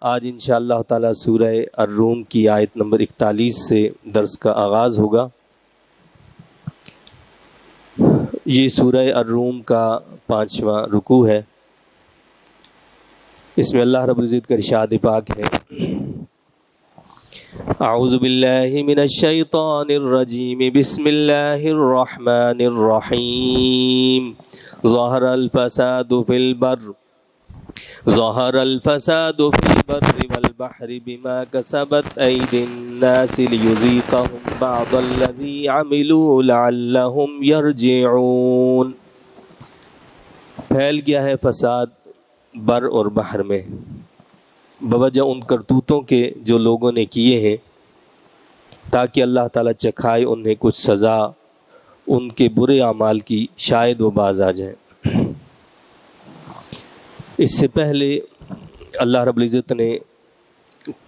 آج انشاءاللہ تعالی سورہ الروم کی آیت نمبر 41 سے درس کا آغاز ہوگا۔ یہ سورہ الروم کا 5واں رکوع ہے۔ اس میں اللہ رب العزت کا ارشاد پاک ہے، اعوذ باللہ من الشیطان الرجیم، بسم اللہ الرحمن الرحیم۔ ظہر الفساد فی البر والبحر بما کسبت ایدی الناس لیذیقہم بعض الذی عملوا لعلہم یرجعون۔ پھیل گیا ہے فساد بر اور بحر میں بوجہ ان کرتوتوں کے جو لوگوں نے کیے ہیں، تاکہ اللہ تعالیٰ چکھائے انہیں کچھ سزا ان کے برے اعمال کی، شاید وہ باز آ جائیں۔ اس سے پہلے اللہ رب العزت نے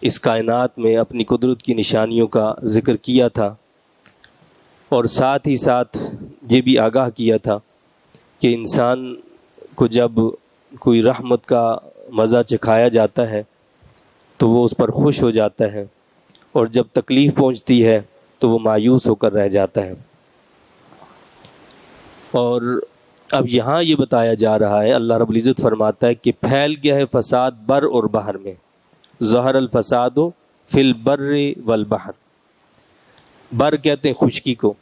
اس کائنات میں اپنی قدرت کی نشانیوں کا ذکر کیا تھا، اور ساتھ ہی ساتھ یہ بھی آگاہ کیا تھا کہ انسان کو جب کوئی رحمت کا مزہ چکھایا جاتا ہے تو وہ اس پر خوش ہو جاتا ہے، اور جب تکلیف پہنچتی ہے تو وہ مایوس ہو کر رہ جاتا ہے۔ اور اب یہاں یہ بتایا جا رہا ہے، اللہ رب العزت فرماتا ہے کہ پھیل گیا ہے فساد بر اور بحر میں۔ ظہر الفساد فی البر والبحر۔ بر کہتے ہیں خشکی کو،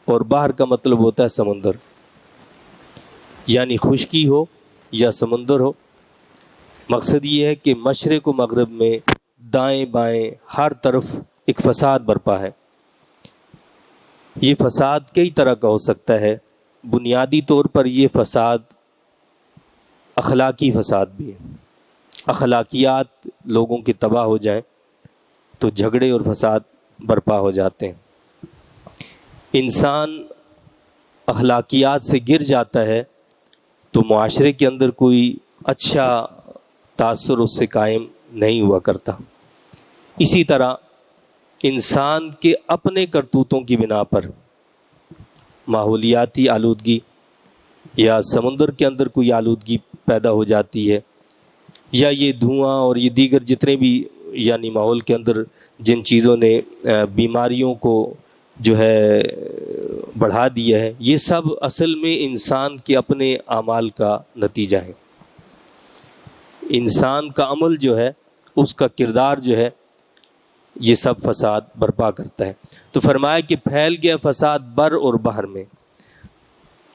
اور بحر کا مطلب ہوتا ہے سمندر، یعنی خشکی ہو یا سمندر ہو۔ مقصد یہ ہے کہ مشرق و مغرب میں دائیں بائیں ہر طرف ایک فساد برپا ہے۔ یہ فساد کئی طرح کا ہو سکتا ہے۔ بنیادی طور پر یہ فساد اخلاقی فساد بھی ہے۔ اخلاقیات لوگوں کی تباہ ہو جائیں تو جھگڑے اور فساد برپا ہو جاتے ہیں۔ انسان اخلاقیات سے گر جاتا ہے تو معاشرے کے اندر کوئی اچھا تاثر اس سے قائم نہیں ہوا کرتا۔ اسی طرح انسان کے اپنے کرتوتوں کی بنا پر ماحولیاتی آلودگی یا سمندر کے اندر کوئی آلودگی پیدا ہو جاتی ہے، یا یہ دھواں اور یہ دیگر جتنے بھی یعنی ماحول کے اندر جن چیزوں نے بیماریوں کو جو ہے بڑھا دیا ہے، یہ سب اصل میں انسان کے اپنے اعمال کا نتیجہ ہے۔ انسان کا عمل جو ہے، اس کا کردار جو ہے، یہ سب فساد برپا کرتا ہے۔ تو فرمایا کہ پھیل گیا فساد بر اور بحر میں۔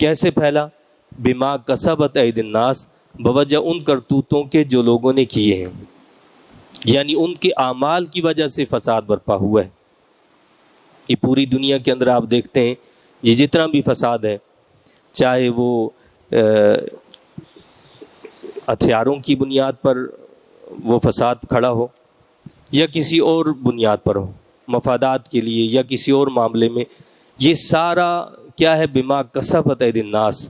کیسے پھیلا؟ بما کسبت ایدی الناس، بوجہ ان کرتوتوں کے جو لوگوں نے کیے ہیں، یعنی ان کے اعمال کی وجہ سے فساد برپا ہوا ہے۔ یہ پوری دنیا کے اندر آپ دیکھتے ہیں یہ جتنا بھی فساد ہے، چاہے وہ ہتھیاروں کی بنیاد پر وہ فساد کھڑا ہو، یا کسی اور بنیاد پر ہو، مفادات کے لیے یا کسی اور معاملے میں، یہ سارا کیا ہے؟ بما کسبت ایدی الناس،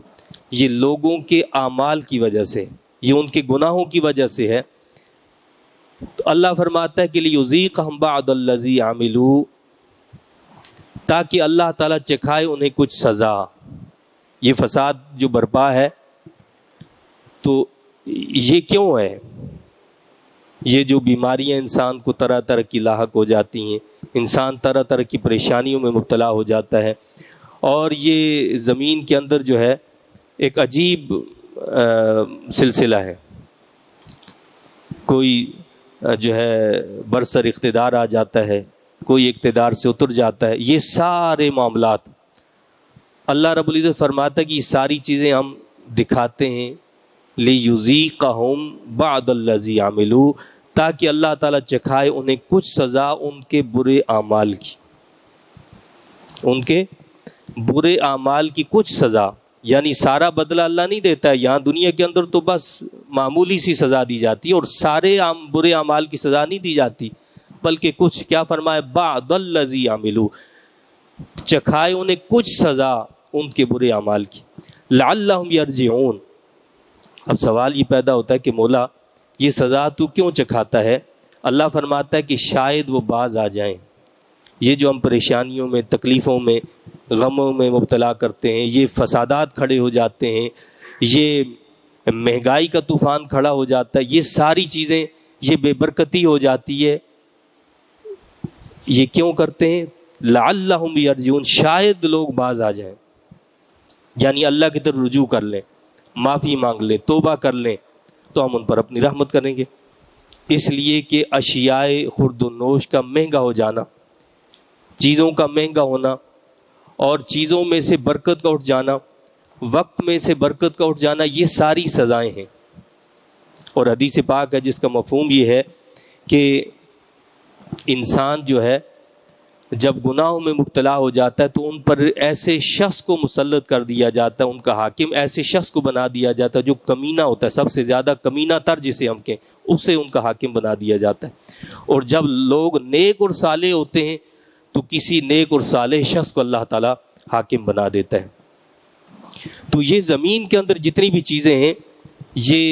یہ لوگوں کے اعمال کی وجہ سے، یہ ان کے گناہوں کی وجہ سے ہے۔ تو اللہ فرماتا ہے کہ لیذیقہم بعض الذی عملوا، تاکہ اللہ تعالیٰ چکھائے انہیں کچھ سزا۔ یہ فساد جو برپا ہے تو یہ کیوں ہے؟ یہ جو بیماریاں انسان کو طرح طرح کی لاحق ہو جاتی ہیں، انسان طرح طرح کی پریشانیوں میں مبتلا ہو جاتا ہے، اور یہ زمین کے اندر جو ہے ایک عجیب سلسلہ ہے۔ کوئی جو ہے برسر اقتدار آ جاتا ہے، کوئی اقتدار سے اتر جاتا ہے۔ یہ سارے معاملات اللہ رب العزت فرماتا ہے کہ یہ ساری چیزیں ہم دکھاتے ہیں لیذیقہم بعض الذی عملوا، تاکہ اللہ تعالیٰ چکھائے انہیں کچھ سزا ان کے برے اعمال کی، ان کے برے اعمال کی کچھ سزا۔ یعنی سارا بدلہ اللہ نہیں دیتا ہے، یہاں دنیا کے اندر تو بس معمولی سی سزا دی جاتی ہے، اور سارے برے اعمال کی سزا نہیں دی جاتی، بلکہ کچھ، کیا فرمایا؟ بعض الذی عملوا، چکھائے انہیں کچھ سزا ان کے برے اعمال کی، لعلہم یرجعون۔ اب سوال یہ پیدا ہوتا ہے کہ مولا یہ سزا تو کیوں چکھاتا ہے؟ اللہ فرماتا ہے کہ شاید وہ باز آ جائیں۔ یہ جو ہم پریشانیوں میں، تکلیفوں میں، غموں میں مبتلا کرتے ہیں، یہ فسادات کھڑے ہو جاتے ہیں، یہ مہنگائی کا طوفان کھڑا ہو جاتا ہے، یہ ساری چیزیں یہ بے برکتی ہو جاتی ہے. یہ کیوں کرتے ہیں؟ لعلہم یرجعون، شاید لوگ باز آ جائیں، یعنی اللہ کی طرف رجوع کر لیں، معافی مانگ لیں، توبہ کر لیں، تو ہم ان پر اپنی رحمت کریں گے. اس لیے کہ اشیاء خورد و نوش کا مہنگا ہو جانا، چیزوں کا مہنگا ہونا، اور چیزوں میں سے برکت کا اٹھ جانا، وقت میں سے برکت کا اٹھ جانا، یہ ساری سزائیں ہیں. اور حدیث پاک ہے جس کا مفہوم یہ ہے کہ انسان جو ہے جب گناہوں میں مبتلا ہو جاتا ہے تو ان پر ایسے شخص کو مسلط کر دیا جاتا ہے، ان کا حاکم ایسے شخص کو بنا دیا جاتا ہے جو کمینہ ہوتا ہے، سب سے زیادہ کمینہ تر جسے ہم کہیں، اسے ان کا حاکم بنا دیا جاتا ہے. اور جب لوگ نیک اور صالح ہوتے ہیں تو کسی نیک اور صالح شخص کو اللہ تعالی حاکم بنا دیتا ہے. تو یہ زمین کے اندر جتنی بھی چیزیں ہیں، یہ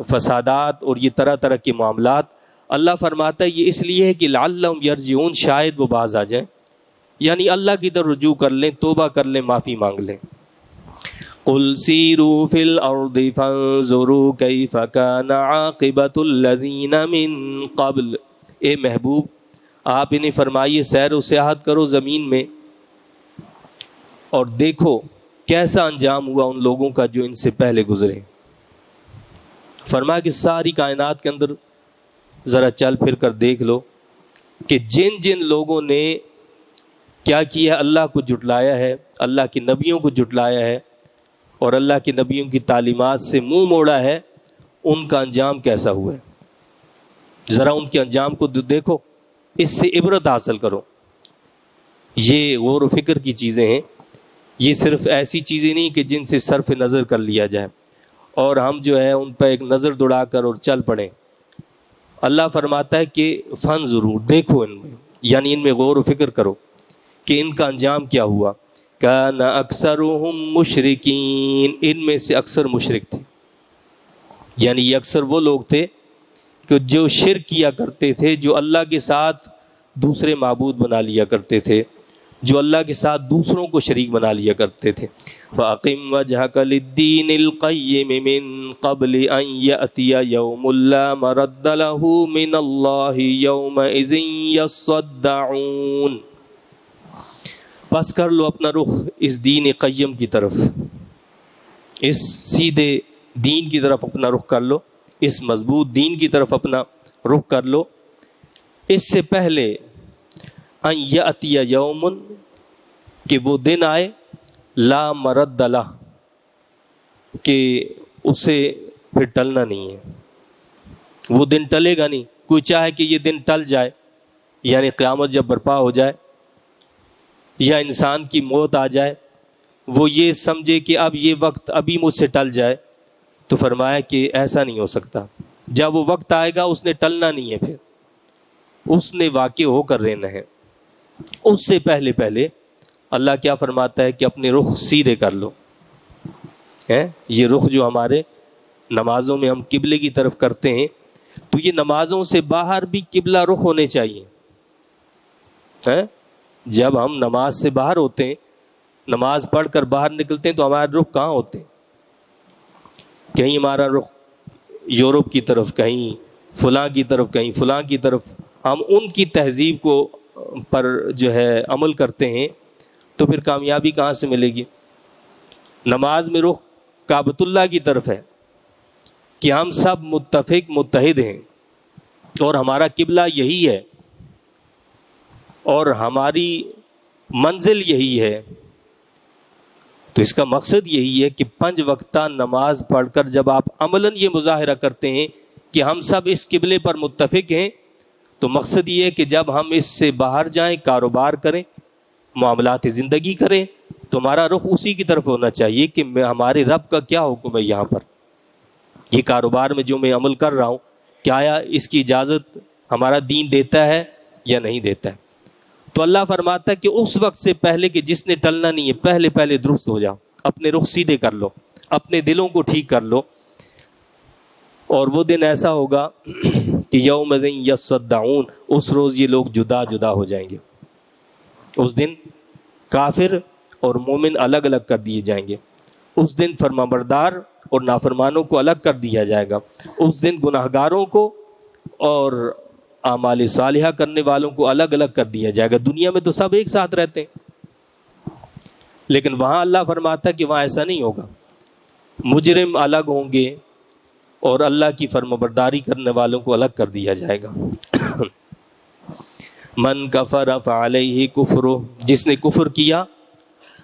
فسادات اور یہ طرح طرح کے معاملات، اللہ فرماتا ہے یہ اس لیے ہے کہ لعلہم یرجعون، شاید وہ باز آ جائیں، یعنی اللہ کی طرف رجوع کر لیں، توبہ کر لیں، معافی مانگ لیں. قل سیروا فی الارض فانظروا کیف کان عاقبۃ الذین من قبل، اے محبوب آپ انہیں فرمائیے سیر و سیاحت کرو زمین میں اور دیکھو کیسا انجام ہوا ان لوگوں کا جو ان سے پہلے گزرے. فرمایا کہ ساری کائنات کے اندر ذرا چل پھر کر دیکھ لو کہ جن جن لوگوں نے کیا کیا، اللہ کو جھٹلایا ہے، اللہ کے نبیوں کو جھٹلایا ہے اور اللہ کے نبیوں کی تعلیمات سے منہ موڑا ہے، ان کا انجام کیسا ہوا ہے. ذرا ان کے انجام کو دیکھو، اس سے عبرت حاصل کرو. یہ غور و فکر کی چیزیں ہیں، یہ صرف ایسی چیزیں نہیں کہ جن سے صرف نظر کر لیا جائے اور ہم جو ہے ان پہ ایک نظر دوڑا کر اور چل پڑیں. اللہ فرماتا ہے کہ فن ضرور دیکھو ان میں، یعنی ان میں غور و فکر کرو کہ ان کا انجام کیا ہوا. کان اکثرہم مشرکین، ان میں سے اکثر مشرک تھے، یعنی یہ اکثر وہ لوگ تھے کہ جو شرک کیا کرتے تھے، جو اللہ کے ساتھ دوسرے معبود بنا لیا کرتے تھے، جو اللہ کے ساتھ دوسروں کو شریک بنا لیا کرتے تھے. فَأَقِمْ وَجْهَكَ لِلدِّينِ الْقَيِّمِ مِنْ قَبْلِ أَنْ يَأْتِيَ يَوْمٌ لَا مَرَدَّ لَهُ مِنَ اللَّهِ يَوْمَئِذٍ يَصَّدَّعُونَ. پس کر لو اپنا رخ اس دین قیم کی طرف، اس سیدھے دین کی طرف اپنا رخ کر لو، اس مضبوط دین کی طرف اپنا رخ کر لو، اس سے پہلے ان یاتی یوم، کہ وہ دن آئے، لا مرد لہ، کہ اسے پھر ٹلنا نہیں ہے، وہ دن ٹلے گا نہیں. کوئی چاہے کہ یہ دن ٹل جائے، یعنی قیامت جب برپا ہو جائے یا انسان کی موت آ جائے، وہ یہ سمجھے کہ اب یہ وقت ابھی مجھ سے ٹل جائے، تو فرمایا کہ ایسا نہیں ہو سکتا. جب وہ وقت آئے گا اس نے ٹلنا نہیں ہے، پھر اس نے واقع ہو کر رہنا ہے. اس سے پہلے پہلے اللہ کیا فرماتا ہے کہ اپنے رخ سیدھے کر لو. یہ رخ جو ہمارے نمازوں میں ہم قبلے کی طرف کرتے ہیں، تو یہ نمازوں سے باہر بھی قبلہ رخ ہونے چاہیے. جب ہم نماز سے باہر ہوتے ہیں، نماز پڑھ کر باہر نکلتے ہیں، تو ہمارے رخ کہاں ہوتے ہیں؟ کہیں ہمارا رخ یورپ کی طرف، کہیں فلاں کی طرف، کہیں فلاں کی طرف. ہم ان کی تہذیب کو پر جو ہے عمل کرتے ہیں، تو پھر کامیابی کہاں سے ملے گی؟ نماز میں رخ کعبۃ اللہ کی طرف ہے کہ ہم سب متفق متحد ہیں اور ہمارا قبلہ یہی ہے اور ہماری منزل یہی ہے. تو اس کا مقصد یہی ہے کہ 5 وقتہ نماز پڑھ کر جب آپ عملاً یہ مظاہرہ کرتے ہیں کہ ہم سب اس قبلے پر متفق ہیں، تو مقصد یہ ہے کہ جب ہم اس سے باہر جائیں، کاروبار کریں، معاملات زندگی کریں، تو ہمارا رخ اسی کی طرف ہونا چاہیے کہ ہمارے رب کا کیا حکم ہے یہاں پر. یہ کاروبار میں جو میں عمل کر رہا ہوں، کیا اس کی اجازت ہمارا دین دیتا ہے یا نہیں دیتا ہے؟ تو اللہ فرماتا ہے کہ اس وقت سے پہلے کہ جس نے ٹلنا نہیں ہے، پہلے پہلے درست ہو جاؤ، اپنے رخ سیدھے کر لو، اپنے دلوں کو ٹھیک کر لو. اور وہ دن ایسا ہوگا کہ یوم یصدعون، اس روز یہ لوگ جدا جدا ہو جائیں گے. اس دن کافر اور مومن الگ الگ کر دیے جائیں گے. اس دن فرمانبردار اور نافرمانوں کو الگ کر دیا جائے گا. اس دن گناہگاروں کو اور اعمال صالحہ کرنے والوں کو الگ الگ کر دیا جائے گا۔ دنیا میں تو سب ایک ساتھ رہتے ہیں، لیکن وہاں اللہ فرماتا ہے کہ وہاں ایسا نہیں ہوگا، مجرم الگ ہوں گے اور اللہ کی فرمانبرداری کرنے والوں کو الگ کر دیا جائے گا۔ من کفر فعلیہ کفر، جس نے کفر کیا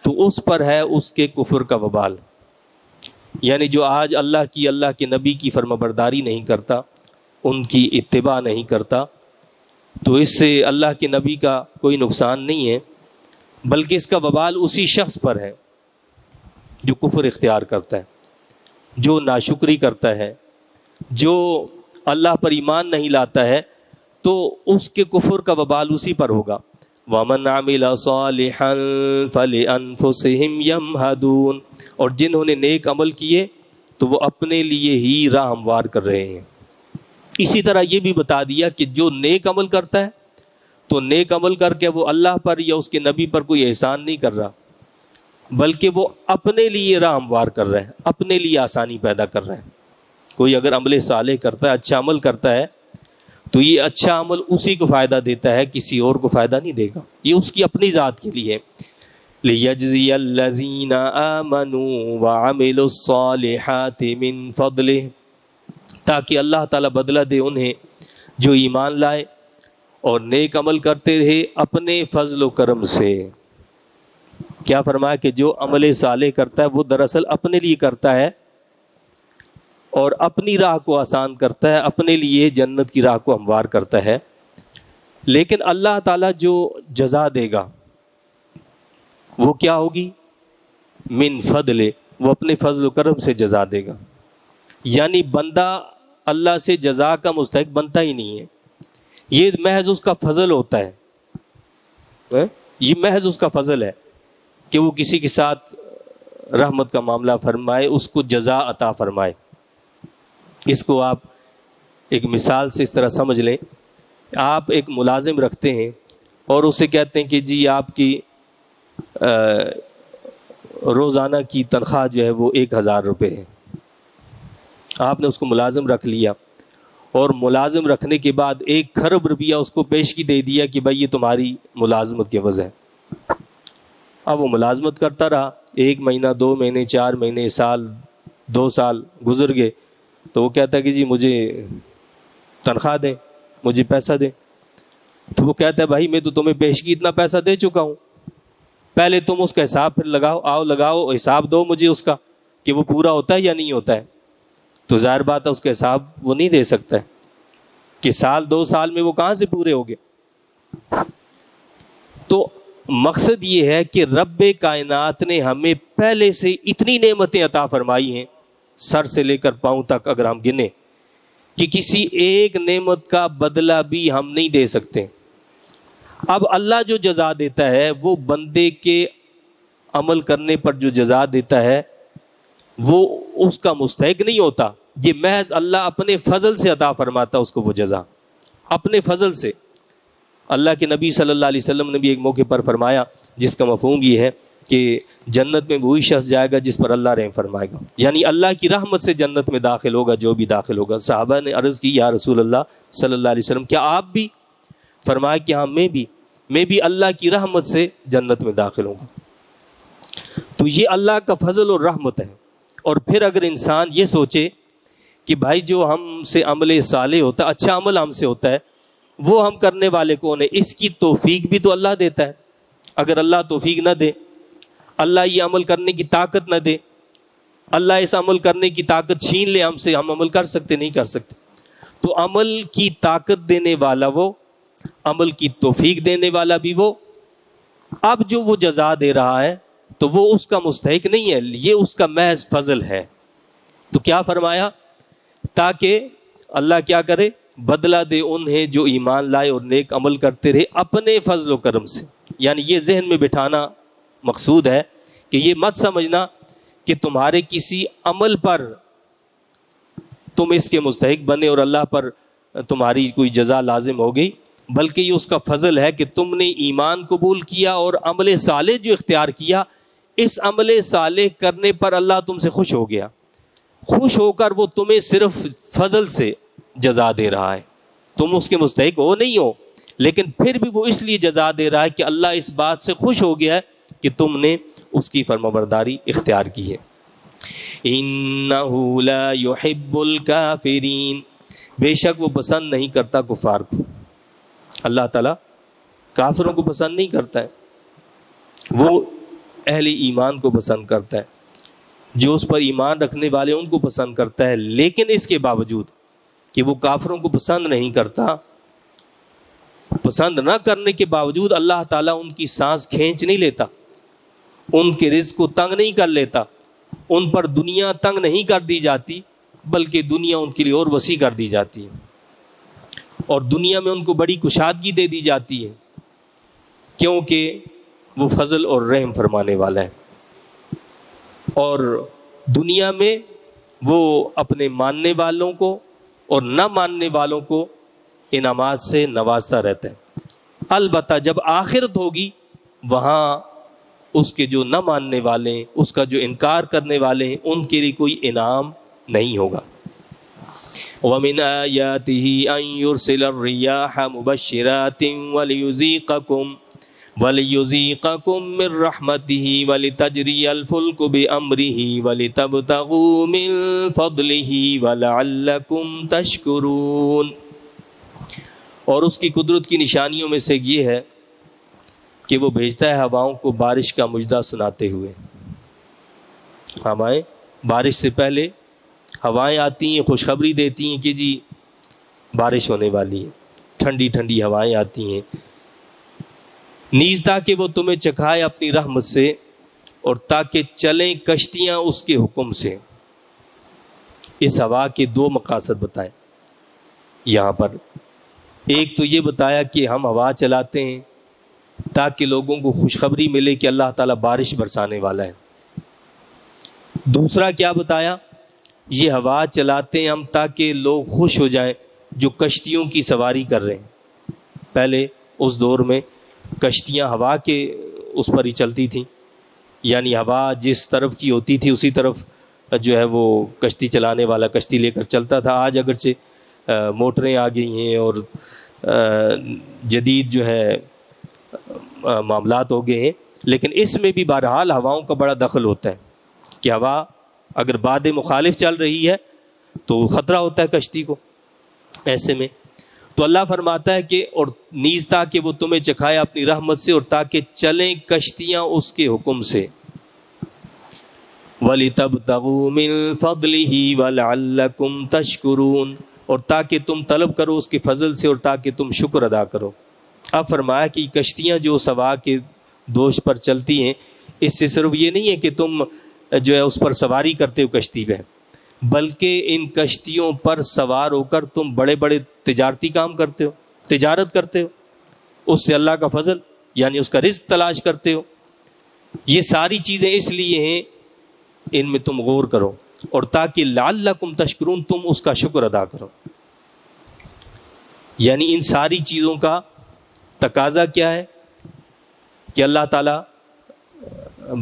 تو اس پر ہے اس کے کفر کا وبال، یعنی جو آج اللہ کے نبی کی فرمانبرداری نہیں کرتا، ان کی اتباع نہیں کرتا، تو اس سے اللہ کے نبی کا کوئی نقصان نہیں ہے، بلکہ اس کا وبال اسی شخص پر ہے جو کفر اختیار کرتا ہے، جو ناشکری کرتا ہے، جو اللہ پر ایمان نہیں لاتا ہے، تو اس کے کفر کا وبال اسی پر ہوگا۔ وَمَنْ عَمِلَ صَالِحًا فَلِأَنفُسِهِمْ يَمْهَدُونَ، اور جنہوں نے نیک عمل کیے تو وہ اپنے لیے ہی راہ ہموار کر رہے ہیں۔ اسی طرح یہ بھی بتا دیا کہ جو نیک عمل کرتا ہے تو نیک عمل کر کے وہ اللہ پر یا اس کے نبی پر کوئی احسان نہیں کر رہا، بلکہ وہ اپنے لیے راہ ہموار کر رہا ہے، اپنے لیے آسانی پیدا کر رہا ہے۔ کوئی اگر عمل صالح کرتا ہے، اچھا عمل کرتا ہے، تو یہ اچھا عمل اسی کو فائدہ دیتا ہے، کسی اور کو فائدہ نہیں دے گا، یہ اس کی اپنی ذات کے لیے۔ لِيَجْزِيَ الَّذِينَ آمَنُوا وَعَمِلُوا الصَّالِحَاتِ مِن فَضْلِهِ، تاکہ اللہ تعالیٰ بدلہ دے انہیں جو ایمان لائے اور نیک عمل کرتے رہے اپنے فضل و کرم سے۔ کیا فرمایا کہ جو عمل صالح کرتا ہے وہ دراصل اپنے لیے کرتا ہے اور اپنی راہ کو آسان کرتا ہے، اپنے لیے جنت کی راہ کو ہموار کرتا ہے، لیکن اللہ تعالیٰ جو جزا دے گا وہ کیا ہوگی؟ من فضل، وہ اپنے فضل و کرم سے جزا دے گا، یعنی بندہ اللہ سے جزا کا مستحق بنتا ہی نہیں ہے، یہ محض اس کا فضل ہوتا ہے، یہ محض اس کا فضل ہے کہ وہ کسی کے ساتھ رحمت کا معاملہ فرمائے، اس کو جزا عطا فرمائے۔ اس کو آپ ایک مثال سے اس طرح سمجھ لیں، آپ ایک ملازم رکھتے ہیں اور اسے کہتے ہیں کہ جی آپ کی روزانہ کی تنخواہ جو ہے وہ 1000 روپے ہے، آپ نے اس کو ملازم رکھ لیا اور ملازم رکھنے کے بعد 1 کھرب روپیہ اس کو پیشگی دے دیا کہ بھائی یہ تمہاری ملازمت کے عوض ہے۔ اب وہ ملازمت کرتا رہا، 1 مہینہ 2 مہینے 4 مہینے سال 2 سال گزر گئے، تو وہ کہتا ہے کہ جی مجھے تنخواہ دیں، مجھے پیسہ دیں، تو وہ کہتا ہے بھائی میں تو تمہیں پیشگی اتنا پیسہ دے چکا ہوں، پہلے تم اس کا حساب پھر لگاؤ حساب دو مجھے اس کا کہ وہ پورا ہوتا ہے یا نہیں ہوتا ہے۔ تو ظاہر بات ہے اس کا حساب وہ نہیں دے سکتا ہے کہ سال 2 سال میں وہ کہاں سے پورے ہو گئے۔ تو مقصد یہ ہے کہ رب کائنات نے ہمیں پہلے سے اتنی نعمتیں عطا فرمائی ہیں، سر سے لے کر پاؤں تک اگر ہم گنے، کہ کسی ایک نعمت کا بدلہ بھی ہم نہیں دے سکتے۔ اب اللہ جو جزا دیتا ہے وہ بندے کے عمل کرنے پر جو جزا دیتا ہے وہ اس کا مستحق نہیں ہوتا، یہ محض اللہ اپنے فضل سے عطا فرماتا اس کو وہ جزا، اپنے فضل سے۔ اللہ کے نبی صلی اللہ علیہ وسلم نے بھی ایک موقع پر فرمایا جس کا مفہوم یہ ہے کہ جنت میں وہی شخص جائے گا جس پر اللہ رحم فرمائے گا، یعنی اللہ کی رحمت سے جنت میں داخل ہوگا جو بھی داخل ہوگا۔ صحابہ نے عرض کی یا رسول اللہ صلی اللہ علیہ وسلم کیا آپ بھی؟ فرمایا کہ ہاں میں بھی اللہ کی رحمت سے جنت میں داخل ہوں گا۔ تو یہ اللہ کا فضل اور رحمت ہے۔ اور پھر اگر انسان یہ سوچے کہ بھائی جو ہم سے عمل صالح ہوتا ہے، اچھا عمل ہم سے ہوتا ہے، وہ ہم کرنے والے کون ہیں؟ اس کی توفیق بھی تو اللہ دیتا ہے۔ اگر اللہ توفیق نہ دے، اللہ یہ عمل کرنے کی طاقت نہ دے، اللہ اس عمل کرنے کی طاقت چھین لے ہم سے، ہم عمل کر سکتے نہیں کر سکتے۔ تو عمل کی طاقت دینے والا وہ، عمل کی توفیق دینے والا بھی وہ، اب جو وہ جزا دے رہا ہے تو وہ اس کا مستحق نہیں ہے، یہ اس کا محض فضل ہے۔ تو کیا فرمایا؟ تاکہ اللہ کیا کرے؟ بدلہ دے انہیں جو ایمان لائے اور نیک عمل کرتے رہے اپنے فضل و کرم سے۔ یعنی یہ ذہن میں بٹھانا مقصود ہے کہ یہ مت سمجھنا کہ تمہارے کسی عمل پر تم اس کے مستحق بنے اور اللہ پر تمہاری کوئی جزا لازم ہو گئی، بلکہ یہ اس کا فضل ہے کہ تم نے ایمان قبول کیا اور عمل صالح جو اختیار کیا، اس عمل صالح کرنے پر اللہ تم سے خوش ہو گیا، خوش ہو کر وہ تمہیں صرف فضل سے جزا دے رہا ہے۔ تم اس کے مستحق ہو نہیں ہو، لیکن پھر بھی وہ اس لیے جزا دے رہا ہے کہ اللہ اس بات سے خوش ہو گیا ہے کہ تم نے اس کی فرمانبرداری اختیار کی ہے۔ اِنَّهُ لَا يُحِبُّ الْكَافِرِينَ، بے شک وہ پسند نہیں کرتا کفار کو۔ اللہ تعالیٰ کافروں کو پسند نہیں کرتا ہے، وہ اہل ایمان کو پسند کرتا ہے، جو اس پر ایمان رکھنے والے ان کو پسند کرتا ہے۔ لیکن اس کے باوجود کہ وہ کافروں کو پسند نہیں کرتا، پسند نہ کرنے کے باوجود اللہ تعالیٰ ان کی سانس کھینچ نہیں لیتا، ان کے رزق کو تنگ نہیں کر لیتا، ان پر دنیا تنگ نہیں کر دی جاتی، بلکہ دنیا ان کے لیے اور وسیع کر دی جاتی ہے، اور دنیا میں ان کو بڑی کشادگی دے دی جاتی ہے، کیونکہ وہ فضل اور رحم فرمانے والا ہے۔ اور دنیا میں وہ اپنے ماننے والوں کو اور نہ ماننے والوں کو انعامات سے نوازتا رہتا ہے۔ البتہ جب آخرت ہوگی، وہاں اس کے جو نہ ماننے والے ہیں، اس کا جو انکار کرنے والے ہیں، ان کے لیے کوئی انعام نہیں ہوگا۔ وَمِنْ آيَاتِهِ أَن يُرْسِلَ الرِّيَاحَ مُبَشِّرَاتٍ وَلِيُذِيقَكُم مِّن رَّحْمَتِهِ وَلِتَجْرِيَ الْفُلْكُ بِأَمْرِهِ وَلِتَبْتَغُوا مِن فَضْلِهِ وَلَعَلَّكُمْ تَشْكُرُونَ۔ اور اس کی قدرت کی نشانیوں میں سے یہ ہے کہ وہ بھیجتا ہے ہواؤں کو بارش کا مژدہ سناتے ہوئے۔ ہوائیں بارش سے پہلے ہوائیں آتی ہیں، خوشخبری دیتی ہیں کہ جی بارش ہونے والی ہے، ٹھنڈی ٹھنڈی ہوائیں آتی ہیں، نیز تاکہ وہ تمہیں چکھائے اپنی رحمت سے اور تاکہ چلیں کشتیاں اس کے حکم سے۔ اس ہوا کے دو مقاصد بتائے یہاں پر، ایک تو یہ بتایا کہ ہم ہوا چلاتے ہیں تاکہ لوگوں کو خوشخبری ملے کہ اللہ تعالیٰ بارش برسانے والا ہے۔ دوسرا کیا بتایا؟ یہ ہوا چلاتے ہیں ہم تاکہ لوگ خوش ہو جائیں جو کشتیوں کی سواری کر رہے ہیں۔ پہلے اس دور میں کشتیاں ہوا کے اس پر ہی چلتی تھیں، یعنی ہوا جس طرف کی ہوتی تھی اسی طرف جو ہے وہ کشتی چلانے والا کشتی لے کر چلتا تھا۔ آج اگرچہ موٹریں آ گئی ہیں اور جدید جو ہے معاملات ہو گئے ہیں، لیکن اس میں بھی بہرحال ہواؤں کا بڑا دخل ہوتا ہے کہ ہوا اگر باد مخالف چل رہی ہے تو خطرہ ہوتا ہے کشتی کو۔ ایسے میں تو اللہ فرماتا ہے کہ اور نیز تاکہ وہ تمہیں چکھائے اپنی رحمت سے اور تاکہ چلیں کشتیاں اس کے حکم سے۔ وَلِتَبْتَغُوا مِن فَضْلِهِ وَلَعَلَّكُمْ تَشْكُرُونَ، اور تاکہ تم طلب کرو اس کے فضل سے اور تاکہ تم شکر ادا کرو۔ اب فرمایا کہ کشتیاں جو اس ہوا کے دوش پر چلتی ہیں، اس سے صرف یہ نہیں ہے کہ تم جو ہے اس پر سواری کرتے ہو کشتی پہ، بلکہ ان کشتیوں پر سوار ہو کر تم بڑے بڑے تجارتی کام کرتے ہو، تجارت کرتے ہو، اس سے اللہ کا فضل یعنی اس کا رزق تلاش کرتے ہو۔ یہ ساری چیزیں اس لیے ہیں، ان میں تم غور کرو اور تاکہ لعلکم تشکرون، تم اس کا شکر ادا کرو۔ یعنی ان ساری چیزوں کا تقاضا کیا ہے کہ اللہ تعالیٰ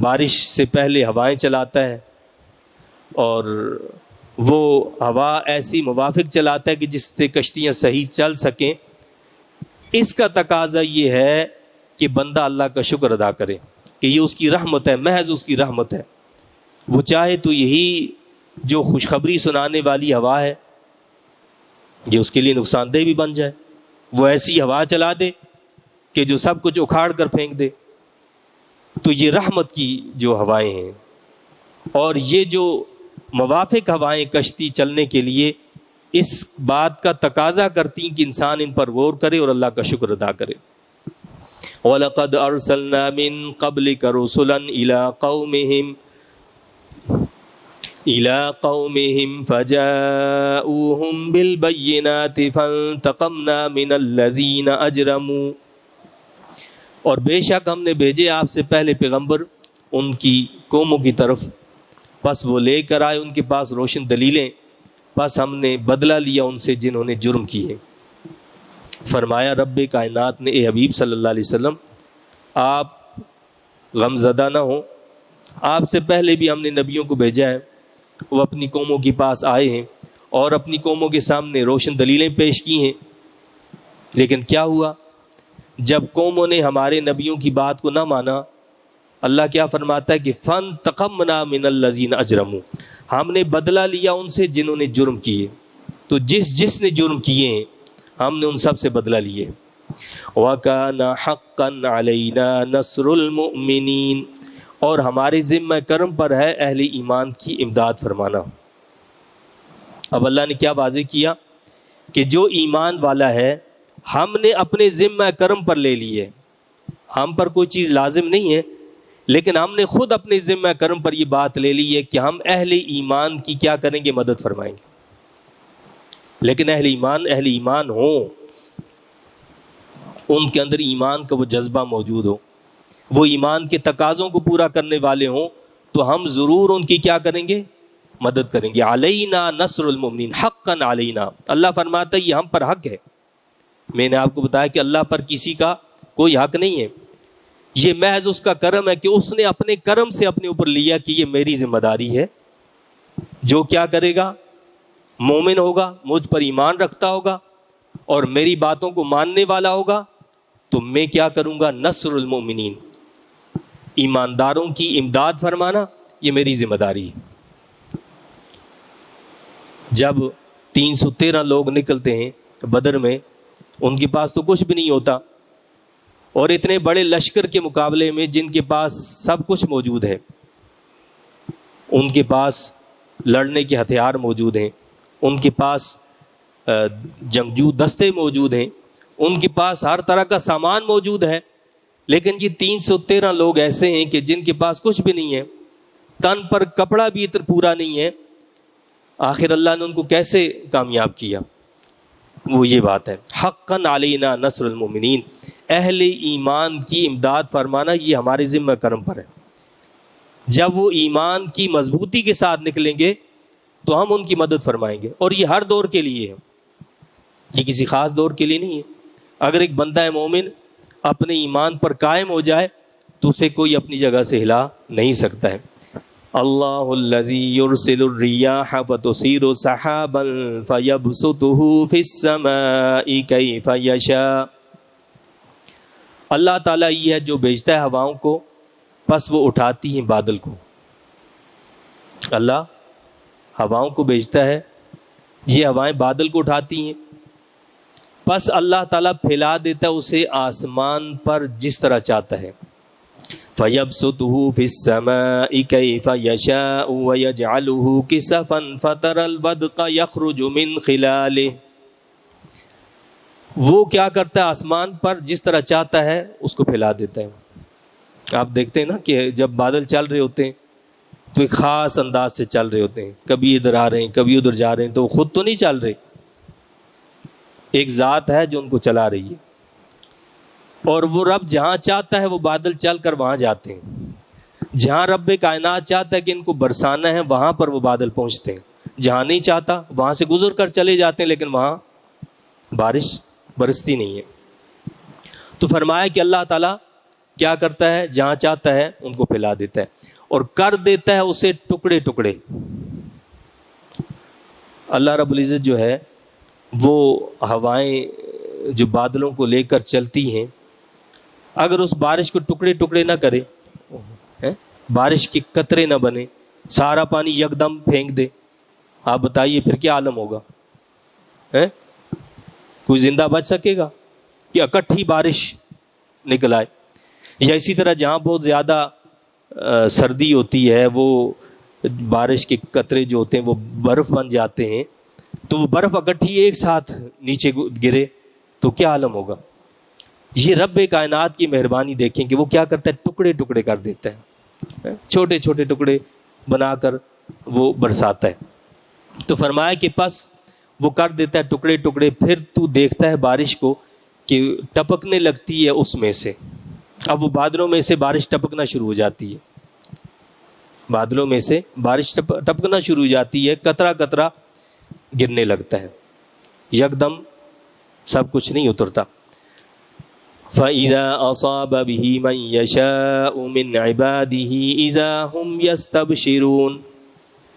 بارش سے پہلے ہوائیں چلاتا ہے، اور وہ ہوا ایسی موافق چلاتا ہے کہ جس سے کشتیاں صحیح چل سکیں۔ اس کا تقاضا یہ ہے کہ بندہ اللہ کا شکر ادا کرے کہ یہ اس کی رحمت ہے، محض اس کی رحمت ہے۔ وہ چاہے تو یہی جو خوشخبری سنانے والی ہوا ہے یہ اس کے لیے نقصان دہ بھی بن جائے، وہ ایسی ہوا چلا دے کہ جو سب کچھ اکھاڑ کر پھینک دے۔ تو یہ رحمت کی جو ہوائیں ہیں، اور یہ جو موافق ہوائیں کشتی چلنے کے لیے اس بات کا تقاضا کرتی کہ انسان ان پر غور کرے اور اللہ کا شکر ادا کرے۔ وَلَقَدْ أَرْسَلْنَا مِن قَبْلِكَ رُسُلًا إِلَىٰ قَوْمِهِمْ فَجَاءُوهُم بِالْبَيِّنَاتِ فَانْتَقَمْنَا مِنَ الَّذِينَ أَجْرَمُوا، اور بے شک ہم نے بھیجے آپ سے پہلے پیغمبر ان کی قوموں کی طرف، پس وہ لے کر آئے ان کے پاس روشن دلیلیں، پس ہم نے بدلہ لیا ان سے جنہوں نے جرم کیے۔ فرمایا رب کائنات نے، اے حبیب صلی اللہ علیہ وسلم آپ غم زدہ نہ ہوں، آپ سے پہلے بھی ہم نے نبیوں کو بھیجا ہے، وہ اپنی قوموں کے پاس آئے ہیں اور اپنی قوموں کے سامنے روشن دلیلیں پیش کی ہیں، لیکن کیا ہوا؟ جب قوموں نے ہمارے نبیوں کی بات کو نہ مانا، اللہ کیا فرماتا ہے کہ فَانْتَقَمْنَا مِنَ الَّذِينَ أَجْرَمُوا، ہم نے بدلہ لیا ان سے جنہوں نے جرم کیے. تو جس نے جرم کیے ہیں ہم نے ان سب سے بدلہ لیے. وَكَانَ حَقًّا عَلَيْنَا نَصْرُ الْمُؤْمِنِينَ، اور ہمارے ذمہ کرم پر ہے اہل ایمان کی امداد فرمانا. اب اللہ نے کیا واضح کیا کہ جو ایمان والا ہے ہم نے اپنے ذمہ کرم پر لے لی ہے. ہم پر کوئی چیز لازم نہیں ہے، لیکن ہم نے خود اپنے ذمہ کرم پر یہ بات لے لی ہے کہ ہم اہل ایمان کی کیا کریں گے؟ مدد فرمائیں گے. لیکن اہل ایمان ہوں، ان کے اندر ایمان کا وہ جذبہ موجود ہو، وہ ایمان کے تقاضوں کو پورا کرنے والے ہوں، تو ہم ضرور ان کی کیا کریں گے؟ مدد کریں گے. علینا نصر المؤمنین حقا علینا، اللہ فرماتا ہے یہ ہم پر حق ہے. میں نے آپ کو بتایا کہ اللہ پر کسی کا کوئی حق نہیں ہے، یہ محض اس کا کرم ہے کہ اس نے اپنے کرم سے اپنے اوپر لیا کہ یہ میری ذمہ داری ہے. جو کیا کرے گا؟ مومن ہوگا، مجھ پر ایمان رکھتا ہوگا اور میری باتوں کو ماننے والا ہوگا، تو میں کیا کروں گا؟ نصر المؤمنین، ایمانداروں کی امداد فرمانا یہ میری ذمہ داری ہے. جب 313 لوگ نکلتے ہیں بدر میں، ان کے پاس تو کچھ بھی نہیں ہوتا، اور اتنے بڑے لشکر کے مقابلے میں جن کے پاس سب کچھ موجود ہے، ان کے پاس لڑنے کے ہتھیار موجود ہیں، ان کے پاس جنگجو دستے موجود ہیں، ان کے پاس ہر طرح کا سامان موجود ہے، لیکن یہ 313 لوگ ایسے ہیں کہ جن کے پاس کچھ بھی نہیں ہے، تن پر کپڑا بھی پورا نہیں ہے. آخر اللہ نے ان کو کیسے کامیاب کیا؟ وہ یہ بات ہے حقا علینا نصر المؤمنین، اہل ایمان کی امداد فرمانا یہ ہمارے ذمہ کرم پر ہے. جب وہ ایمان کی مضبوطی کے ساتھ نکلیں گے تو ہم ان کی مدد فرمائیں گے. اور یہ ہر دور کے لیے ہے، یہ کسی خاص دور کے لیے نہیں ہے. اگر ایک بندہ مومن اپنے ایمان پر قائم ہو جائے تو اسے کوئی اپنی جگہ سے ہلا نہیں سکتا ہے. اللہ الذی یرسل الریاح فتثیر سحابا فیبسطہ فی السماء کیف یشاء، اللہ تعالیٰ یہ ہے جو بھیجتا ہے ہواؤں کو، پس وہ اٹھاتی ہیں بادل کو. اللہ ہواؤں کو بھیجتا ہے، یہ ہوائیں بادل کو اٹھاتی ہیں، پس اللہ تعالیٰ پھیلا دیتا ہے اسے آسمان پر جس طرح چاہتا ہے. فَيَبْسُطُهُ فِي السَّمَاءِ كَيْفَ يَشَاءُ وَيَجْعَلُهُ كِسَفًا فَتَرَى الْوَدْقَ يَخْرُجُ مِنْ خِلَالِهِ، وہ کیا کرتا ہے آسمان پر جس طرح چاہتا ہے اس کو پھیلا دیتا ہے. آپ دیکھتے ہیں نا کہ جب بادل چل رہے ہوتے ہیں تو ایک خاص انداز سے چل رہے ہوتے ہیں، کبھی ادھر آ رہے ہیں کبھی ادھر جا رہے ہیں، تو خود تو نہیں چل رہے، ایک ذات ہے جو ان کو چلا رہی ہے. اور وہ رب جہاں چاہتا ہے وہ بادل چل کر وہاں جاتے ہیں، جہاں رب کائنات چاہتا ہے کہ ان کو برسانا ہے وہاں پر وہ بادل پہنچتے ہیں، جہاں نہیں چاہتا وہاں سے گزر کر چلے جاتے ہیں، لیکن وہاں بارش برستی نہیں ہے. تو فرمایا کہ اللہ تعالیٰ کیا کرتا ہے؟ جہاں چاہتا ہے ان کو پھیلا دیتا ہے اور کر دیتا ہے اسے ٹکڑے ٹکڑے. اللہ رب العزت جو ہے وہ ہوائیں جو بادلوں کو لے کر چلتی ہیں، اگر اس بارش کو ٹکڑے ٹکڑے نہ کرے، بارش کے قطرے نہ بنے، سارا پانی یکدم پھینک دے، آپ بتائیے پھر کیا عالم ہوگا؟ کوئی زندہ بچ سکے گا؟ یا اکٹھی بارش نکل آئے؟ یا اسی طرح جہاں بہت زیادہ سردی ہوتی ہے وہ بارش کے قطرے جو ہوتے ہیں وہ برف بن جاتے ہیں، تو وہ برف اکٹھی ایک ساتھ نیچے گرے تو کیا عالم ہوگا؟ یہ رب کائنات کی مہربانی دیکھیں کہ وہ کیا کرتا ہے، ٹکڑے ٹکڑے کر دیتا ہے، چھوٹے چھوٹے ٹکڑے بنا کر وہ برساتا ہے. تو فرمایا کہ پس وہ کر دیتا ہے ٹکڑے ٹکڑے، پھر تو دیکھتا ہے بارش کو کہ ٹپکنے لگتی ہے اس میں سے. اب وہ بادلوں میں سے بارش ٹپکنا شروع ہو جاتی ہے، بادلوں میں سے بارش ٹپکنا شروع ہو جاتی ہے، قطرہ قطرہ گرنے لگتا ہے، یکدم سب کچھ نہیں اترتا. فَإِذَا أَصَابَ بِهِ مَن يَشَاءُ مِنْ عِبَادِهِ إِذَا هُمْ يَسْتَبْشِرُونَ،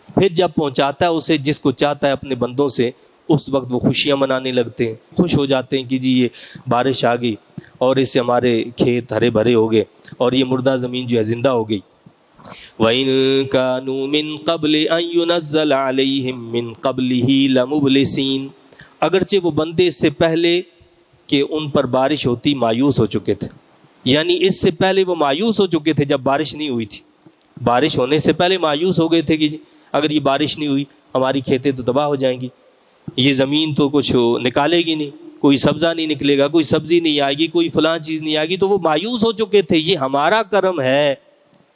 پھر جب پہنچاتا ہے اسے جس کو چاہتا ہے اپنے بندوں سے اس وقت وہ خوشیاں منانے لگتے ہیں، خوش ہو جاتے ہیں کہ جی یہ بارش آ گئی اور اس سے ہمارے کھیت ہرے بھرے ہو گئے اور یہ مردہ زمین جو ہے زندہ ہو گئی۔ وَإِن كَانُوا مِن قَبْلِ أَن يُنَزَّلَ عَلَيْهِم مِّن قَبْلِهِ لَمُبْلِسِينَ، اگرچہ وہ بندے اس سے پہلے کہ ان پر بارش ہوتی مایوس ہو چکے تھے، یعنی اس سے پہلے وہ مایوس ہو چکے تھے جب بارش نہیں ہوئی تھی، بارش ہونے سے پہلے مایوس ہو گئے تھے کہ اگر یہ بارش نہیں ہوئی ہماری کھیتیں تو تباہ ہو جائیں گی، یہ زمین تو کچھ نکالے گی نہیں، کوئی سبزہ نہیں نکلے گا، کوئی سبزی نہیں آئے گی، کوئی فلاں چیز نہیں آئے گی، تو وہ مایوس ہو چکے تھے۔ یہ ہمارا کرم ہے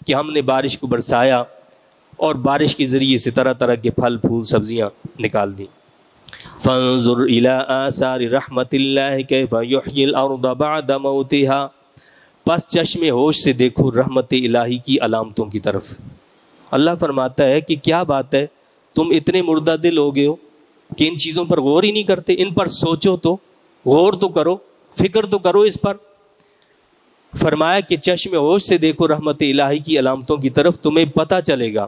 کہ ہم نے بارش کو برسایا اور بارش کے ذریعے سے طرح طرح کے پھل پھول سبزیاں نکال دیں۔ فانظر الى آثار رحمت اللہ کیف یحیی الارض بعد موتها، پس چشم ہوش سے دیکھو رحمت الہی کی علامتوں کی طرف۔ اللہ فرماتا ہے کہ کیا بات ہے، تم اتنے مردہ دل ہو گئے ہو کہ ان چیزوں پر غور ہی نہیں کرتے، ان پر سوچو تو، غور تو کرو، فکر تو کرو اس پر۔ فرمایا کہ چشم ہوش سے دیکھو رحمت الہی کی علامتوں کی طرف، تمہیں پتہ چلے گا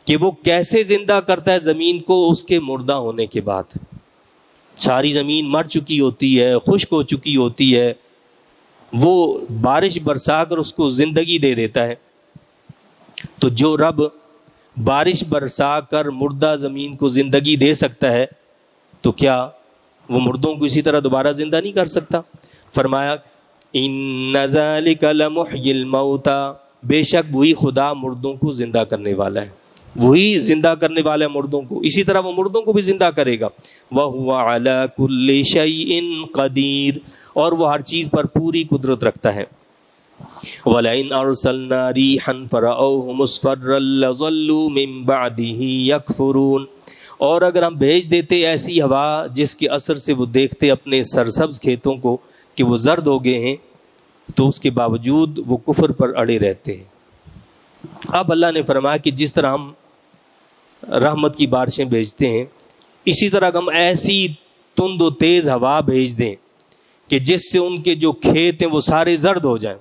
کہ وہ کیسے زندہ کرتا ہے زمین کو اس کے مردہ ہونے کے بعد۔ ساری زمین مر چکی ہوتی ہے، خشک ہو چکی ہوتی ہے، وہ بارش برسا کر اس کو زندگی دے دیتا ہے۔ تو جو رب بارش برسا کر مردہ زمین کو زندگی دے سکتا ہے تو کیا وہ مردوں کو اسی طرح دوبارہ زندہ نہیں کر سکتا؟ فرمایا ان ذلک لمحیی الموتى، بے شک وہی خدا مردوں کو زندہ کرنے والا ہے، وہی زندہ کرنے والا ہے مردوں کو، اسی طرح وہ مردوں کو بھی زندہ کرے گا۔ وَهُوَ عَلَى كُلِّ شَيْءٍ قَدِيرٌ، اور وہ ہر چیز پر پوری قدرت رکھتا ہے۔ وَلَئِنْ أَرْسَلْنَا رِيحًا فَرَأَوْهُ مُصْفَرًّا لَظَلُّوا مِنْ بَعْدِهِ يَكْفُرُونَ، اور اگر ہم بھیج دیتے ایسی ہوا جس کے اثر سے وہ دیکھتے اپنے سرسبز کھیتوں کو کہ وہ زرد ہو گئے ہیں، تو اس کے باوجود وہ کفر پر اڑے رہتے ہیں۔ اب اللہ نے فرمایا کہ جس طرح ہم رحمت کی بارشیں بھیجتے ہیں، اسی طرح ہم ایسی تند و تیز ہوا بھیج دیں کہ جس سے ان کے جو کھیت ہیں وہ سارے زرد ہو جائیں،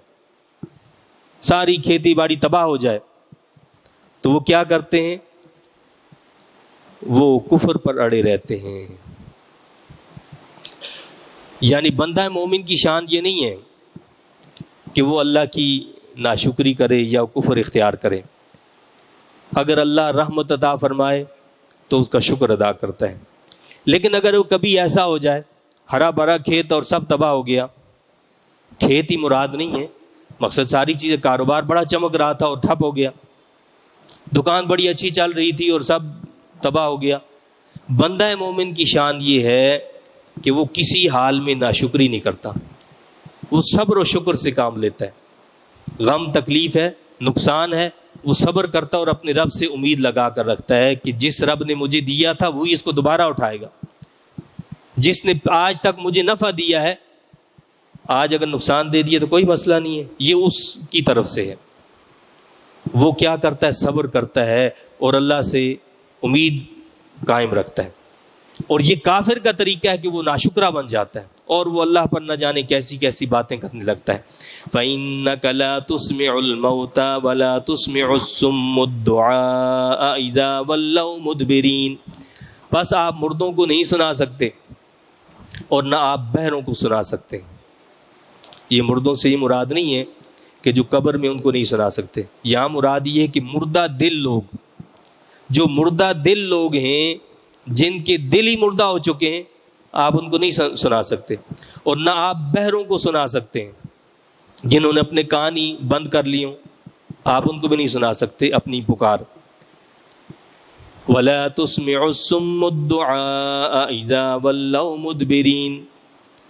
ساری کھیتی باڑی تباہ ہو جائے، تو وہ کیا کرتے ہیں؟ وہ کفر پر اڑے رہتے ہیں۔ یعنی بندہ مومن کی شان یہ نہیں ہے کہ وہ اللہ کی ناشکری کرے یا کفر اختیار کرے۔ اگر اللہ رحمت عطا فرمائے تو اس کا شکر ادا کرتا ہے، لیکن اگر وہ کبھی ایسا ہو جائے ہرا بھرا کھیت اور سب تباہ ہو گیا، کھیت ہی مراد نہیں ہے، مقصد ساری چیزیں، کاروبار بڑا چمک رہا تھا اور ٹھپ ہو گیا، دکان بڑی اچھی چل رہی تھی اور سب تباہ ہو گیا، بندہ مومن کی شان یہ ہے کہ وہ کسی حال میں ناشکری نہیں کرتا، وہ صبر و شکر سے کام لیتا ہے۔ غم تکلیف ہے، نقصان ہے، وہ صبر کرتا اور اپنے رب سے امید لگا کر رکھتا ہے کہ جس رب نے مجھے دیا تھا وہی اس کو دوبارہ اٹھائے گا، جس نے آج تک مجھے نفع دیا ہے آج اگر نقصان دے دیا تو کوئی مسئلہ نہیں ہے، یہ اس کی طرف سے ہے۔ وہ کیا کرتا ہے؟ صبر کرتا ہے اور اللہ سے امید قائم رکھتا ہے۔ اور یہ کافر کا طریقہ ہے کہ وہ ناشکرہ بن جاتا ہے اور وہ اللہ پر نہ جانے کیسی کیسی باتیں کرنے لگتا ہے۔ فَإِنَّكَ لَا تُسْمِعُ الْمَوْتَى وَلَا تُسْمِعُ الصُّمُّ الدُّعَاءَ إِذَا وَلَّوْا مُدْبِرِينَ، بس آپ مردوں کو نہیں سنا سکتے اور نہ آپ بہروں کو سنا سکتے۔ یہ مردوں سے ہی مراد نہیں ہے کہ جو قبر میں ان کو نہیں سنا سکتے، یہاں مراد یہ ہے کہ مردہ دل لوگ، جو مردہ دل لوگ ہیں جن کے دل ہی مردہ ہو چکے ہیں، آپ ان کو نہیں سنا سکتے، اور نہ آپ بہروں کو سنا سکتے ہیں جنہوں نے اپنے کان ہی بند کر لیے ہوں، آپ ان کو بھی نہیں سنا سکتے اپنی پکار۔ وَلَا تُسْمِعُ الصُّمُّ الدُّعَاءَ إِذَا وَلَّوْا مُدْبِرِينَ،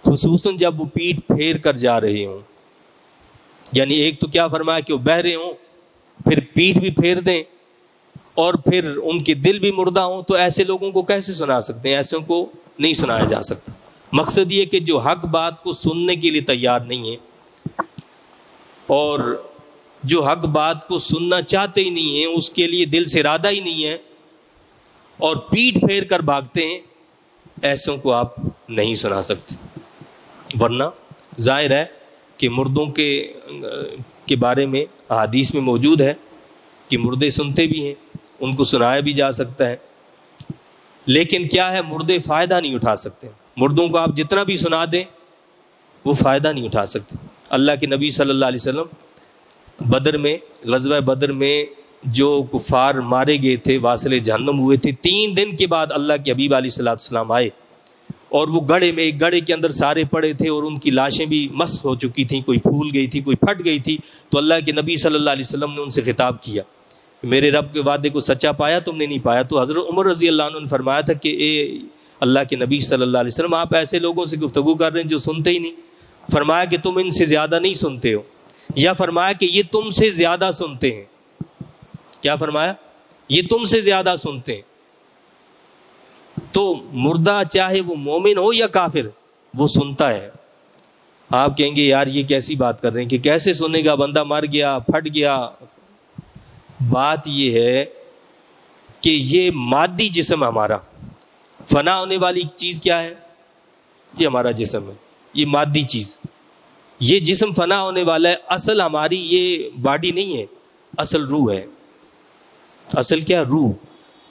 خصوصاً جب وہ پیٹھ پھیر کر جا رہے ہوں، یعنی ایک تو کیا فرمایا کہ وہ بہرے ہوں پھر پیٹھ بھی پھیر دیں اور پھر ان کے دل بھی مردہ ہوں، تو ایسے لوگوں کو کیسے سنا سکتے ہیں؟ ایسوں کو نہیں سنایا جا سکتا۔ مقصد یہ کہ جو حق بات کو سننے کے لیے تیار نہیں ہے اور جو حق بات کو سننا چاہتے ہی نہیں ہیں، اس کے لیے دل سے ارادہ ہی نہیں ہے اور پیٹھ پھیر کر بھاگتے ہیں، ایسوں کو آپ نہیں سنا سکتے۔ ورنہ ظاہر ہے کہ مردوں کے بارے میں احادیث میں موجود ہے کہ مردے سنتے بھی ہیں، ان کو سنایا بھی جا سکتا ہے۔ لیکن کیا ہے، مردے فائدہ نہیں اٹھا سکتے. مردوں کو آپ جتنا بھی سنا دیں وہ فائدہ نہیں اٹھا سکتے. اللہ کے نبی صلی اللہ علیہ وسلم بدر میں، غزوہ بدر میں جو کفار مارے گئے تھے، واصل جہنم ہوئے تھے، 3 دن کے بعد اللہ کے حبیب علیہ السلام آئے اور وہ گڑھے میں، ایک گڑھے کے اندر سارے پڑے تھے اور ان کی لاشیں بھی مسخ ہو چکی تھیں، کوئی پھول گئی تھی، کوئی پھٹ گئی تھی. تو اللہ کے نبی صلی اللہ علیہ وسلم نے ان سے خطاب کیا، میرے رب کے وعدے کو سچا پایا تم نے؟ نہیں پایا. تو حضرت عمر رضی اللہ عنہ نے فرمایا تھا کہ اے اللہ کے نبی صلی اللہ علیہ وسلم، آپ ایسے لوگوں سے گفتگو کر رہے ہیں جو سنتے ہی نہیں. فرمایا کہ تم ان سے زیادہ نہیں سنتے ہو، یا فرمایا کہ یہ تم سے زیادہ سنتے ہیں. کیا فرمایا؟ یہ تم سے زیادہ سنتے ہیں. تو مردہ چاہے وہ مومن ہو یا کافر، وہ سنتا ہے. آپ کہیں گے یار یہ کیسی بات کر رہے ہیں کہ کیسے سنے گا، بندہ مر گیا، پھٹ گیا. بات یہ ہے کہ یہ مادی جسم ہمارا، فنا ہونے والی چیز کیا ہے؟ یہ ہمارا جسم ہے، یہ مادی چیز. یہ جسم فنا ہونے والا ہے. اصل ہماری یہ باڈی نہیں ہے، اصل روح ہے. اصل کیا؟ روح.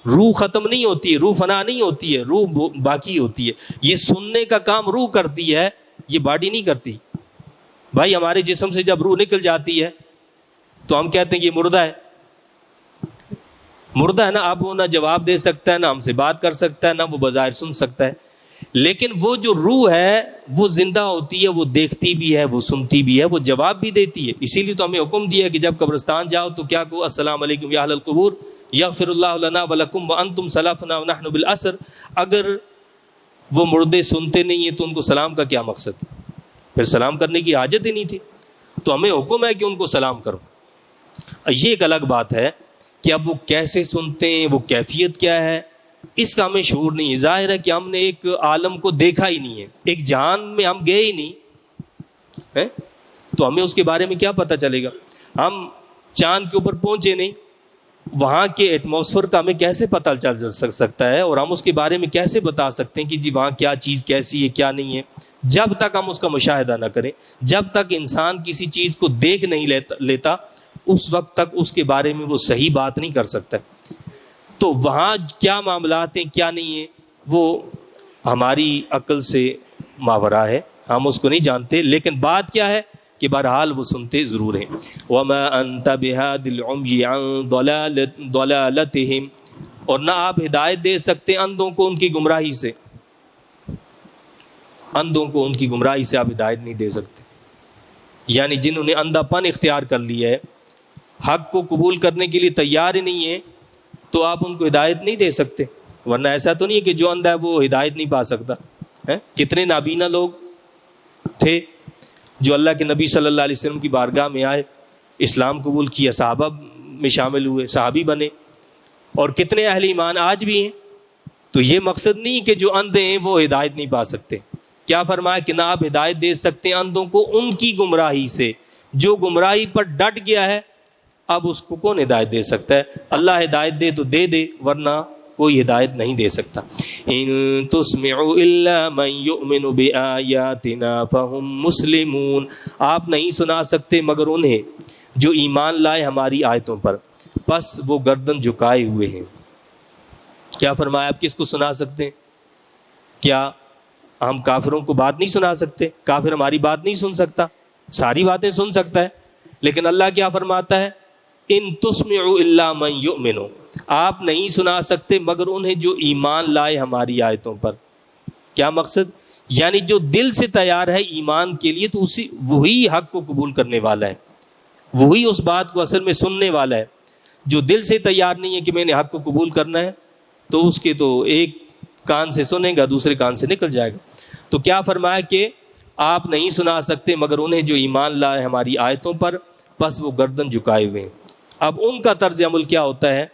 روح ختم نہیں ہوتی ہے، روح فنا نہیں ہوتی ہے، روح باقی ہوتی ہے. یہ سننے کا کام روح کرتی ہے، یہ باڈی نہیں کرتی. بھائی ہمارے جسم سے جب روح نکل جاتی ہے تو ہم کہتے ہیں کہ یہ مردہ ہے. مردہ ہے نا. اب وہ نہ جواب دے سکتا ہے، نہ ہم سے بات کر سکتا ہے، نہ وہ بظاہر سن سکتا ہے. لیکن وہ جو روح ہے وہ زندہ ہوتی ہے، وہ دیکھتی بھی ہے، وہ سنتی بھی ہے، وہ جواب بھی دیتی ہے. اسی لیے تو ہمیں حکم دیا کہ جب قبرستان جاؤ تو کیا کہو؟ السلام علیکم یا اہل القبور یغفر اللہ لنا ولکم وانتم سلفنا ونحن بالعصر. اگر وہ مردے سنتے نہیں ہیں تو ان کو سلام کا کیا مقصد؟ پھر سلام کرنے کی حاجت ہی نہیں تھی. تو ہمیں حکم ہے کہ ان کو سلام کرو. یہ ایک الگ بات ہے کہ اب وہ کیسے سنتے ہیں، وہ کیفیت کیا ہے، اس کا ہمیں شعور نہیں ہے. ظاہر ہے کہ ہم نے ایک عالم کو دیکھا ہی نہیں ہے، ایک جہان میں ہم گئے ہی نہیں ہے، تو ہمیں اس کے بارے میں کیا پتہ چلے گا. ہم چاند کے اوپر پہنچے نہیں، وہاں کے ایٹماسفیئر کا ہمیں کیسے پتہ چل سکتا ہے، اور ہم اس کے بارے میں کیسے بتا سکتے ہیں کہ جی وہاں کیا چیز کیسی ہے کیا نہیں ہے، جب تک ہم اس کا مشاہدہ نہ کریں. جب تک انسان کسی چیز کو دیکھ نہیں لیتا اس وقت تک اس کے بارے میں وہ صحیح بات نہیں کر سکتا. تو وہاں کیا معاملات ہیں کیا نہیں ہیں وہ ہماری عقل سے ماورا ہے، ہم اس کو نہیں جانتے. لیکن بات کیا ہے کہ بہرحال وہ سنتے ضرور ہیں. وَمَا أَنْتَ بِهَادِ الْعُمْيِ عَنْ ضَلَالَتِهِمْ، اور نہ آپ ہدایت دے سکتے اندھوں کو ان کی گمراہی سے. اندھوں کو ان کی گمراہی سے آپ ہدایت نہیں دے سکتے. یعنی جنہوں نے اندھا پن اختیار کر لیا ہے، حق کو قبول کرنے کے لیے تیار ہی نہیں ہے، تو آپ ان کو ہدایت نہیں دے سکتے. ورنہ ایسا تو نہیں ہے کہ جو اندھا ہے وہ ہدایت نہیں پا سکتا. کتنے نابینا لوگ تھے جو اللہ کے نبی صلی اللہ علیہ وسلم کی بارگاہ میں آئے، اسلام قبول کیا، صحابہ میں شامل ہوئے، صحابی بنے، اور کتنے اہل ایمان آج بھی ہیں. تو یہ مقصد نہیں کہ جو اندھے ہیں وہ ہدایت نہیں پا سکتے. کیا فرمایا کہ نہ آپ ہدایت دے سکتے اندھوں کو ان کی گمراہی سے. جو گمراہی پر ڈٹ گیا ہے اب اس کو کون ہدایت دے سکتا ہے؟ اللہ ہدایت دے تو دے دے، ورنہ کوئی ہدایت نہیں دے سکتا. ان تسمعوا الا من یؤمن بآیاتنا فهم مسلمون، آپ نہیں سنا سکتے مگر انہیں جو ایمان لائے ہماری آیتوں پر، بس وہ گردن جھکائے ہوئے ہیں. کیا فرمایا؟ آپ کس کو سنا سکتے ہیں؟ کیا ہم کافروں کو بات نہیں سنا سکتے؟ کافر ہماری بات نہیں سن سکتا؟ ساری باتیں سن سکتا ہے. لیکن اللہ کیا فرماتا ہے؟ ان تسمعوا الا من یؤمن، آپ نہیں سنا سکتے مگر انہیں جو ایمان لائے ہماری آیتوں پر. کیا مقصد؟ یعنی جو دل سے تیار ہے ایمان کے لیے تو وہی حق کو قبول کرنے والا ہے، وہی اس بات کو اصل میں سننے والا ہے. جو دل سے تیار نہیں ہے کہ میں نے حق کو قبول کرنا ہے تو اس کے تو ایک کان سے سنے گا دوسرے کان سے نکل جائے گا. تو کیا فرمایا کہ آپ نہیں سنا سکتے مگر انہیں جو ایمان لائے ہماری آیتوں پر، بس وہ گردن جھکائے ہوئے ہیں. اب ان کا طرز عمل کیا ہوتا ہے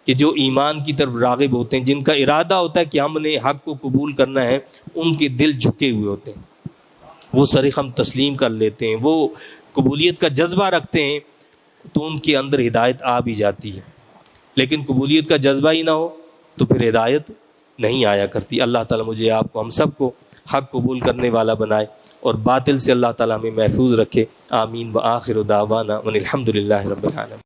کہ جو ایمان کی طرف راغب ہوتے ہیں، جن کا ارادہ ہوتا ہے کہ ہم نے حق کو قبول کرنا ہے، ان کے دل جھکے ہوئے ہوتے ہیں، وہ سرخم تسلیم کر لیتے ہیں، وہ قبولیت کا جذبہ رکھتے ہیں، تو ان کے اندر ہدایت آ بھی جاتی ہے. لیکن قبولیت کا جذبہ ہی نہ ہو تو پھر ہدایت نہیں آیا کرتی. اللہ تعالیٰ مجھے آپ کو ہم سب کو حق قبول کرنے والا بنائے اور باطل سے اللہ تعالیٰ ہمیں محفوظ رکھے. آمین. وآخر دعوانا ان الحمد للہ رب العالمین.